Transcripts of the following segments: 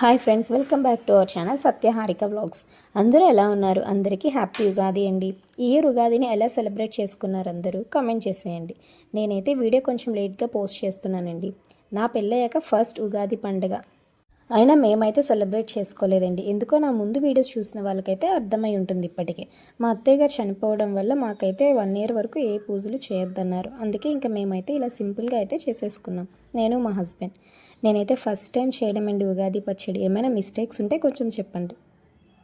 Hi friends, welcome back to our channel Satyaharika vlogs. అందరూ ఎలా ఉన్నారు? అందరికీ హ్యాపీ ఉగాది అండి. ఈ ఇయర్ ఉగాదిని ఎలా సెలబ్రేట్ చేసుకున్నారు అందరూ కామెంట్ చేసేయండి. నేనైతే వీడియో కొంచెం లేట్గా పోస్ట్ చేస్తున్నానండి. నా పెళ్ళయ్యాక ఫస్ట్ ఉగాది పండుగ అయినా మేమైతే సెలబ్రేట్ చేసుకోలేదండి. ఎందుకో నా ముందు వీడియోస్ చూసిన వాళ్ళకైతే అర్థమై ఉంటుంది ఇప్పటికే. మా అత్తయ్య గారు చనిపోవడం వల్ల మాకైతే 1 ఇయర్ వరకు ఏ పూజలు చేయొద్దన్నారు. అందుకే ఇంకా మేమైతే ఇలా సింపుల్గా అయితే చేసేసుకున్నాం, నేను మా హస్బెండ్. నేనైతే ఫస్ట్ టైం చేయడం అండి ఉగాది పచ్చడి. ఏమైనా మిస్టేక్స్ ఉంటే కొంచెం చెప్పండి.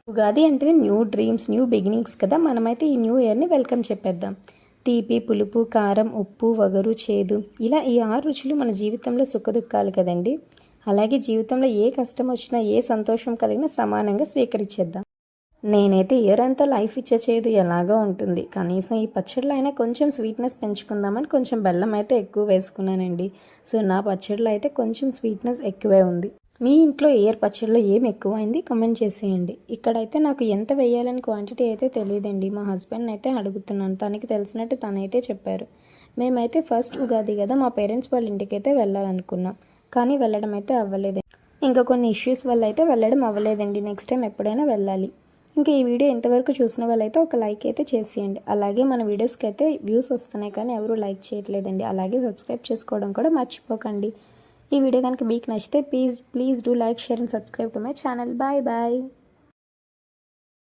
ఉగాది అంటే న్యూ డ్రీమ్స్, న్యూ బిగినింగ్స్ కదా. మనమైతే ఈ న్యూ ఇయర్ని వెల్కమ్ చెప్పేద్దాం. తీపి, పులుపు, కారం, ఉప్పు, వగరు, చేదు, ఇలా ఈ 6 రుచులు మన జీవితంలో సుఖదుఖాలు కదండి. అలాగే జీవితంలో ఏ కష్టం వచ్చినా, ఏ సంతోషం కలిగినా సమానంగా స్వీకరించేద్దాం. నేనైతే ఇయర్ అంతా లైఫ్ ఇచ్చే చేదు ఎలాగో ఉంటుంది, కనీసం ఈ పచ్చడిలో అయినా కొంచెం స్వీట్నెస్ పెంచుకుందామని కొంచెం బెల్లం అయితే ఎక్కువ వేసుకున్నానండి. సో నా పచ్చడిలో అయితే కొంచెం స్వీట్నెస్ ఎక్కువే ఉంది. మీ ఇంట్లో ఇయర్ పచ్చడిలో ఏం ఎక్కువైంది కమెంట్ చేసేయండి. ఇక్కడైతే నాకు ఎంత వేయాలని క్వాంటిటీ అయితే తెలియదండి. మా హస్బెండ్ని అయితే అడుగుతున్నాను, తనకి తెలిసినట్టు తనైతే చెప్పారు. మేమైతే ఫస్ట్ ఉగాది కదా, మా పేరెంట్స్ వాళ్ళ ఇంటికైతే వెళ్ళాలనుకున్నాం, కానీ వెళ్ళడం అయితే అవ్వలేదు. ఇంకా కొన్ని ఇష్యూస్ వల్ల అయితే వెళ్ళడం అవ్వలేదండి. నెక్స్ట్ టైం ఎప్పుడైనా వెళ్ళాలి. ఇంకా ఈ వీడియో ఇంతవరకు చూసిన వాళ్ళైతే ఒక లైక్ అయితే చేసేయండి. అలాగే మన వీడియోస్కి అయితే వ్యూస్ వస్తున్నాయి కానీ ఎవరు లైక్ చేయట్లేదండి. అలాగే సబ్స్క్రైబ్ చేసుకోవడం కూడా మర్చిపోకండి. ఈ వీడియో కనుక మీకు నచ్చితే please do like, share and subscribe to my channel. Bye bye.